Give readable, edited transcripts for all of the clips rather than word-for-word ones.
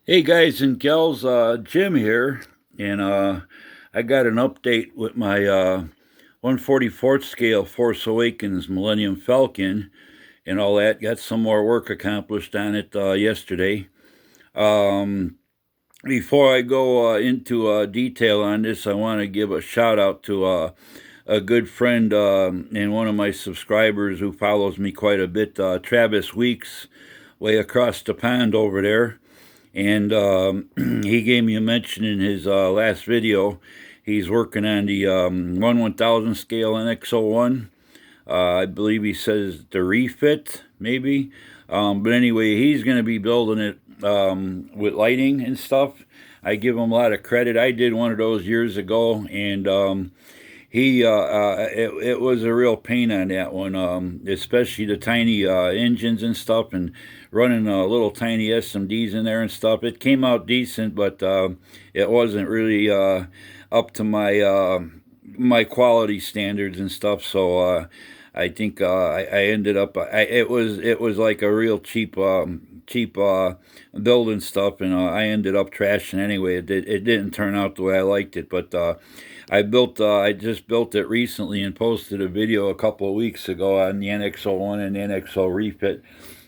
Hey guys and gals, Jim here, and I got an update with my 144th scale Force Awakens Millennium Falcon and all that. Got some more work accomplished on it yesterday. Um, Before I go into detail on this, I want to give a shout out to a good friend and one of my subscribers who follows me quite a bit, Travis Weeks, way across the pond over there. And he gave me a mention in his last video. He's working on the 1/1000 scale NX01. I believe he says the refit, maybe. But anyway, he's going to be building it with lighting and stuff. I give him a lot of credit. I did one of those years ago, and it was a real pain on that one, especially the tiny engines and stuff, and running little tiny SMDs in there and stuff. It came out decent, but it wasn't really up to my quality standards and stuff. So I think I ended up it was like a real cheap building stuff, and I ended up trashing anyway. It didn't turn out the way I liked it, but I just built it recently and posted a video a couple of weeks ago on the NX01 and the NX0 refit,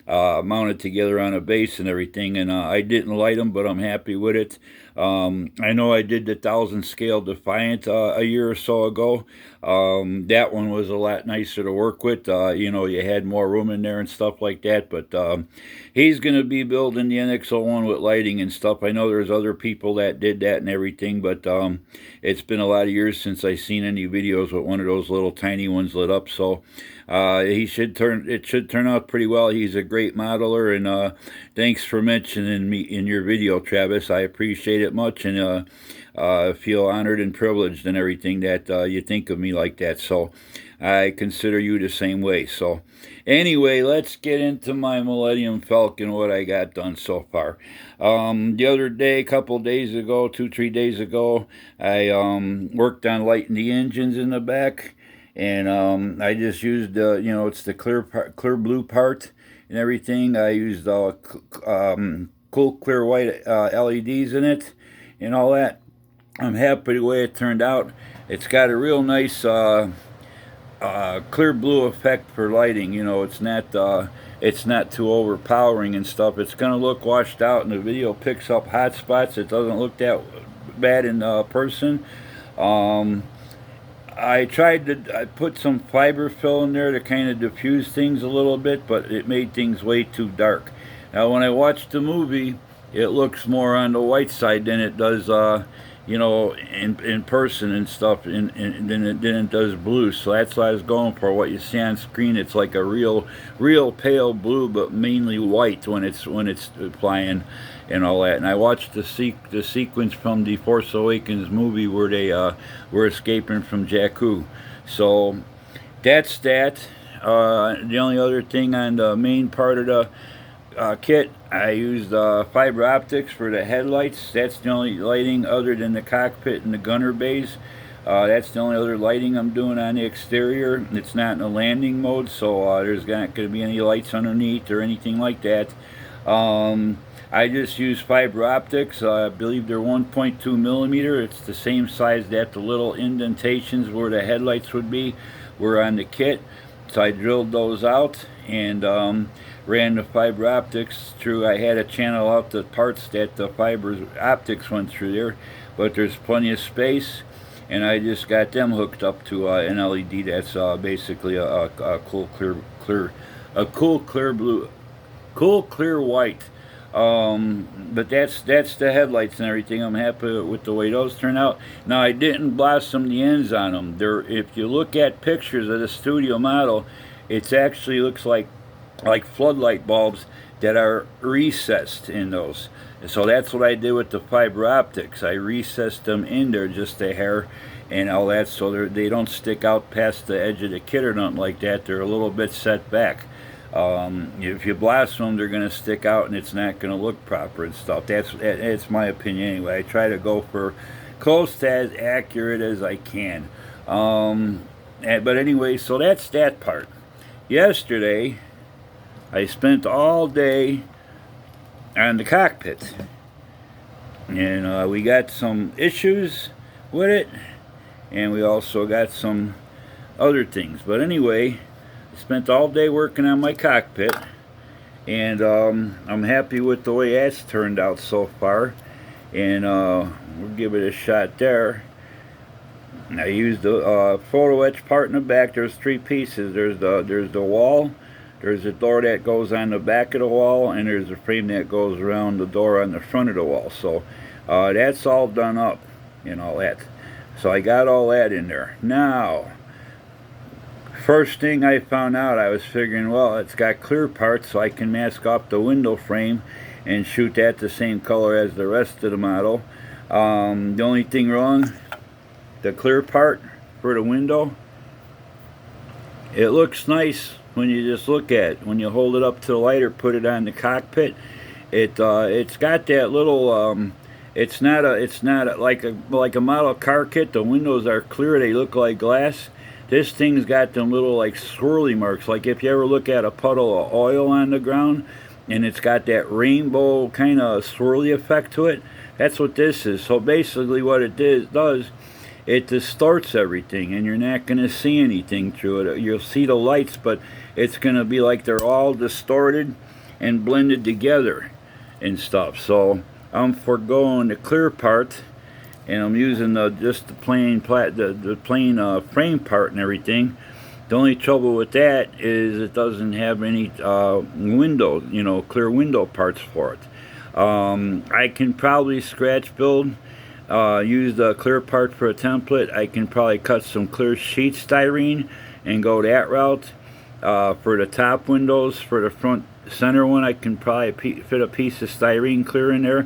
mounted together on a base and everything. And I didn't light them, but I'm happy with it. I know I did the 1000 scale Defiant a year or so ago. That one was a lot nicer to work with. You had more room in there and stuff like that. But he's going to be building the NX01 with lighting and stuff. I know there's other people that did that and everything, but it's been a lot of years since I seen any videos with one of those little tiny ones lit up. So it should turn out pretty well. He's a great modeler, and thanks for mentioning me in your video, Travis. I appreciate it much, and feel honored and privileged and everything that you think of me like that. So I consider you the same way. So anyway, let's get into my Millennium Falcon, what I got done so far. The other day, a couple days ago, 2, 3 days ago, I worked on lighting the engines in the back, and I just used it's the clear blue part and everything. I used cool clear white LEDs in it and all that. I'm happy the way it turned out. It's got a real nice clear blue effect for lighting. It's not too overpowering and stuff. It's gonna look washed out, and the video picks up hot spots. It doesn't look that bad in person. Um, I put some fiber fill in there to kind of diffuse things a little bit, but it made things way too dark. Now, when I watched the movie, it looks more on the white side than it does, in person and stuff, than it does blue. So that's what I was going for. What you see on screen, it's like a real pale blue, but mainly white when it's flying and all that. And I watched the sequence from the Force Awakens movie where they were escaping from Jakku. So that's that. The only other thing on the main part of the kit, I used fiber optics for the headlights. That's the only lighting other than the cockpit and the gunner bays. That's the only other lighting I'm doing on the exterior. It's not in a landing mode, so there's not going to be any lights underneath or anything like that. I just use fiber optics. I believe they're 1.2 millimeter. It's the same size that the little indentations where the headlights would be were on the kit. So I drilled those out and ran the fiber optics through. I had to channel out the parts that the fiber optics went through there, but there's plenty of space, and I just got them hooked up to an LED that's basically a cool clear blue, cool clear white. But that's the headlights and everything. I'm happy with the way those turn out. Now, I didn't blossom the ends on them. If you look at pictures of the studio model, it actually looks like floodlight bulbs that are recessed in those. So that's what I did with the fiber optics. I recessed them in there just a hair and all that, so they don't stick out past the edge of the kit or nothing like that. They're a little bit set back. If you blast them, they're going to stick out and it's not going to look proper and stuff. That's my opinion anyway. I try to go for close to as accurate as I can. But anyway, so that's that part. Yesterday, I spent all day on the cockpit. And we got some issues with it, and we also got some other things. But anyway, I spent all day working on my cockpit, and I'm happy with the way that's turned out so far. And we'll give it a shot there. I used the photo etch part in the back. There's three pieces. There's the wall. There's a door that goes on the back of the wall, and there's a frame that goes around the door on the front of the wall. So that's all done up and all that. So I got all that in there. Now, first thing I found out, I was figuring, well, it's got clear parts, so I can mask off the window frame and shoot that the same color as the rest of the model. The only thing wrong, the clear part for the window, it looks nice when you just look at it. When you hold it up to the light or put it on the cockpit, it's got that little it's not like a model car kit. The windows are clear, they look like glass. This thing's got them little like swirly marks, like if you ever look at a puddle of oil on the ground and it's got that rainbow kind of swirly effect to it. That's what this is. So basically what it does, it distorts everything, and you're not going to see anything through it. You'll see the lights, but it's going to be like they're all distorted and blended together and stuff. So I'm foregoing the clear part, and I'm using just the plain frame part and everything. The only trouble with that is it doesn't have any window, clear window parts for it. I can probably scratch build, use the clear part for a template. I can probably cut some clear sheet styrene and go that route. For the top windows, for the front center one, I can probably fit a piece of styrene clear in there.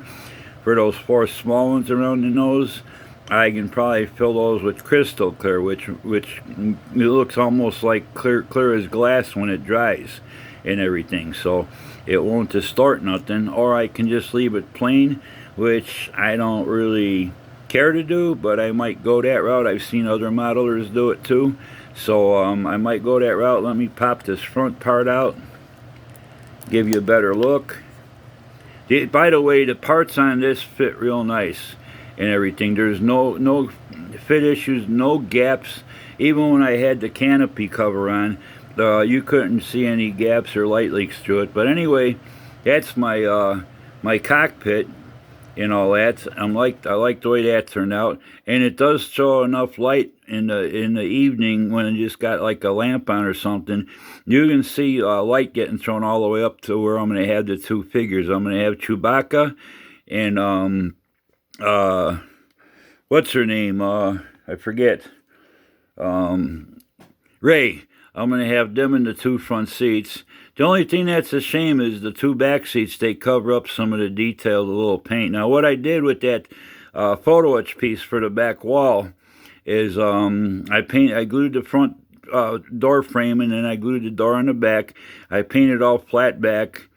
For those four small ones around the nose, I can probably fill those with crystal clear, which it looks almost like clear as glass when it dries and everything. So it won't distort nothing. Or I can just leave it plain, which I don't really care to do, but I might go that route. I've seen other modelers do it too. So I might go that route. Let me pop this front part out, give you a better look. By the way, the parts on this fit real nice and everything. There's no fit issues, no gaps. Even when I had the canopy cover on, you couldn't see any gaps or light leaks through it. But anyway, that's my my cockpit and all that. I like the way that turned out, and it does show enough light in the evening when it just got like a lamp on or something. You can see light getting thrown all the way up to where I'm going to have the two figures. I'm going to have Chewbacca and what's her name? I forget. Ray. I'm going to have them in the two front seats. The only thing that's a shame is the two back seats, they cover up some of the detail, the little paint. Now, what I did with that photo etch piece for the back wall is I glued the front door frame, and then I glued the door on the back. I painted all flat black.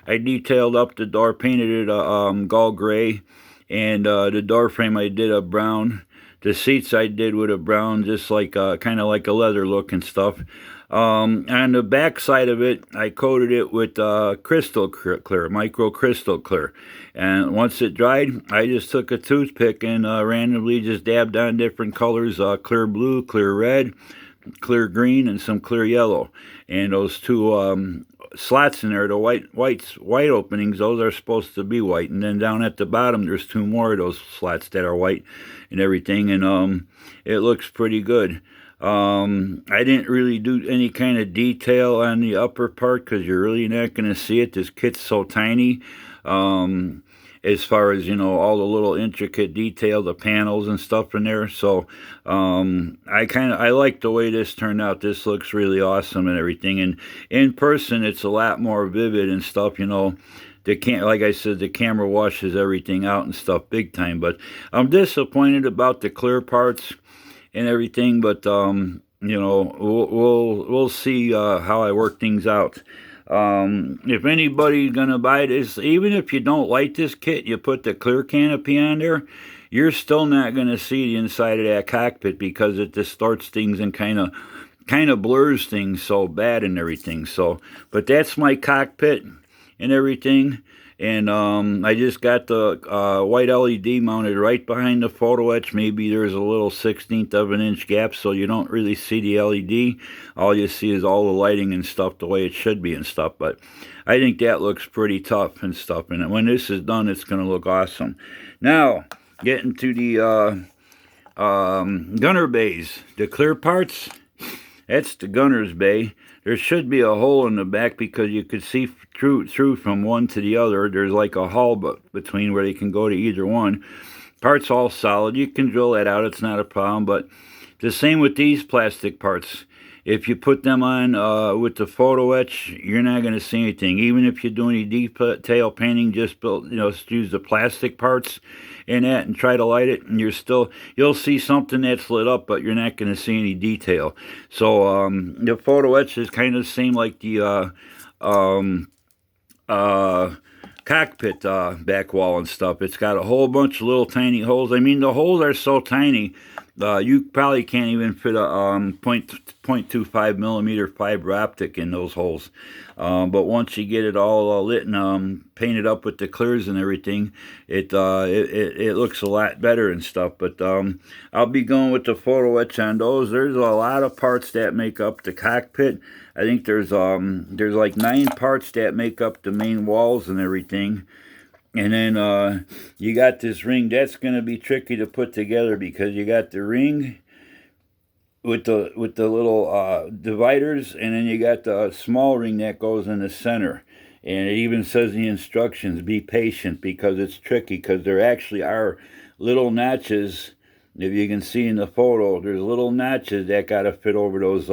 I detailed up the door, painted it gall gray, and the door frame I did a brown. The seats I did with a brown, just like kind of like a leather look and stuff. On the back side of it, I coated it with crystal clear, micro crystal clear. And once it dried, I just took a toothpick and randomly just dabbed on different colors, clear blue, clear red, clear green, and some clear yellow. And those two slots in there, the white openings, those are supposed to be white. And then down at the bottom, there's two more of those slots that are white and everything. And it looks pretty good. I didn't really do any kind of detail on the upper part because you're really not going to see it. This kit's so tiny. As far as, all the little intricate detail, the panels and stuff in there. So I like the way this turned out. This looks really awesome and everything. And in person, it's a lot more vivid and stuff, like I said, the camera washes everything out and stuff big time. But I'm disappointed about the clear parts and everything. But we'll see how I work things out. If anybody's gonna buy this, even if you don't like this kit, you put the clear canopy on there, you're still not gonna see the inside of that cockpit because it distorts things and kind of blurs things so bad and everything. So, but that's my cockpit and everything. And I just got the white LED mounted right behind the photo etch. Maybe there's a little 1/16 of an inch gap, so you don't really see the LED. All you see is all the lighting and stuff the way it should be and stuff. But I think that looks pretty tough and stuff. And when this is done, it's going to look awesome. Now, getting to the gunner bays, the clear parts. That's the gunner's bay. There should be a hole in the back because you could see through from one to the other. There's like a hole between where they can go to either one. Parts all solid. You can drill that out. It's not a problem. But the same with these plastic parts. If you put them on with the photo etch, you're not going to see anything. Even if you do any detail painting, just use the plastic parts in that and try to light it, and you'll see something that's lit up, but you're not going to see any detail. So the photo etch is kind of the same like the cockpit back wall and stuff. It's got a whole bunch of little tiny holes. I mean, the holes are so tiny, you probably can't even fit a 0.25 millimeter fiber optic in those holes. But once you get it all lit and painted up with the clears and everything, it looks a lot better and stuff. But I'll be going with the photo etch on those. There's a lot of parts that make up the cockpit. I think there's like 9 parts that make up the main walls and everything. And then you got this ring. That's going to be tricky to put together because you got the ring with the little dividers, and then you got the small ring that goes in the center. And it even says in the instructions, be patient because it's tricky, because there actually are little notches. If you can see in the photo, there's little notches that got to fit over those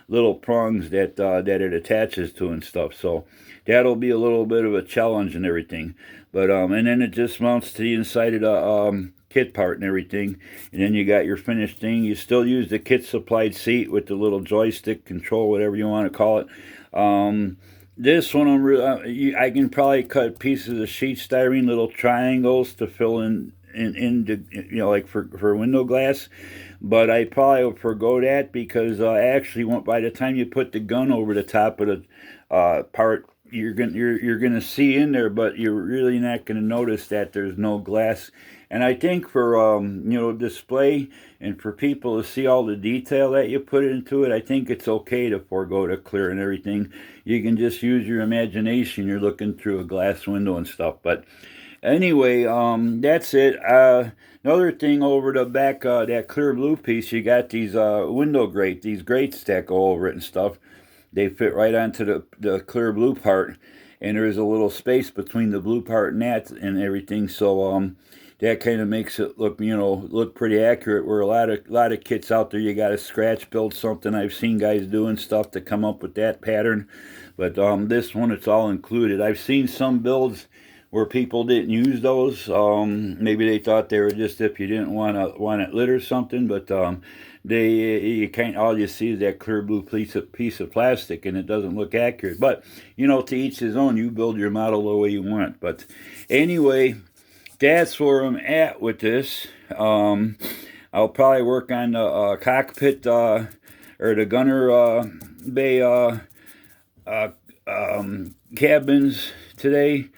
little prongs that it attaches to and stuff. So that'll be a little bit of a challenge and everything. But and then it just mounts to the inside of the kit part and everything. And then you got your finished thing. You still use the kit supplied seat with the little joystick control, whatever you want to call it. This one, I can probably cut pieces of sheet styrene, little triangles to fill in like for window glass, but I probably will forgo that because actually, by the time you put the gun over the top of the part, you're gonna see in there, but you're really not gonna notice that there's no glass. And I think for display and for people to see all the detail that you put into it, I think it's okay to forego the clear and everything. You can just use your imagination. You're looking through a glass window and stuff. But anyway, that's it. Another thing over the back, that clear blue piece, you got these window grates, these grates that go over it and stuff. They fit right onto the clear blue part, and there's a little space between the blue part and that and everything. So that kind of makes it look pretty accurate. Where a lot of kits out there, you got to scratch build something. I've seen guys doing stuff to come up with that pattern, but this one, it's all included. I've seen some builds where people didn't use those. Maybe they thought they were just if you didn't want it lit or something, but you can't. All you see is that clear blue piece of plastic, and it doesn't look accurate. But to each his own. You build your model the way you want. But anyway, that's where I'm at with this. I'll probably work on the cockpit or the gunner bay cabins today.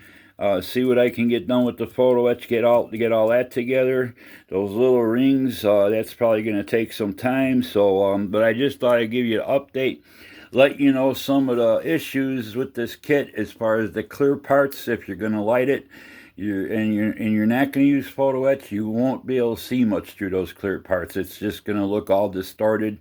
See what I can get done with the photo etch, get all that together. Those little rings, that's probably going to take some time. So, but I just thought I'd give you an update, let you know some of the issues with this kit as far as the clear parts. If you're going to light it, you're not going to use photo etch, you won't be able to see much through those clear parts. It's just going to look all distorted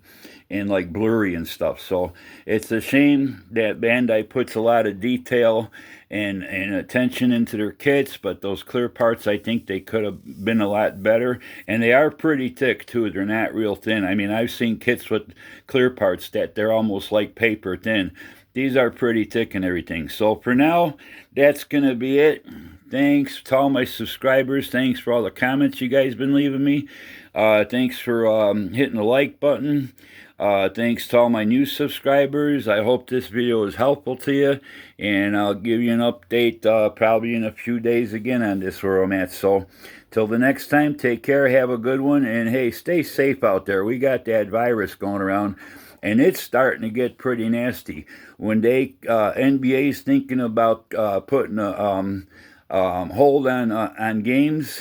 and like blurry and stuff. So it's a shame that Bandai puts a lot of detail and attention into their kits, but those clear parts, I think they could have been a lot better. And they are pretty thick too. They're not real thin. I mean, I've seen kits with clear parts that they're almost like paper thin. These are pretty thick and everything. So for now, that's going to be it. Thanks to all my subscribers. Thanks for all the comments you guys been leaving me. Thanks for hitting the like button. Thanks to all my new subscribers. I hope this video is helpful to you, and I'll give you an update probably in a few days again on this where I'm at. So till the next time, take care, have a good one, and hey, stay safe out there. We got that virus going around. and it's starting to get pretty nasty. When NBA's thinking about putting a hold on games,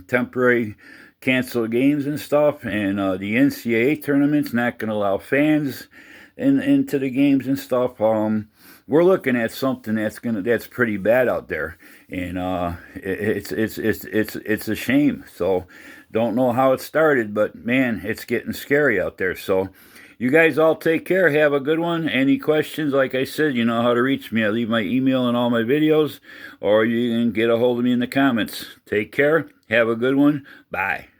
temporary cancel games and stuff, and the NCAA tournament's not going to allow fans into the games and stuff. We're looking at something that's pretty bad out there, and it's a shame. So don't know how it started, but man, it's getting scary out there. So you guys all take care. Have a good one. Any questions, like I said, you know how to reach me. I leave my email in all my videos, or you can get a hold of me in the comments. Take care. Have a good one. Bye.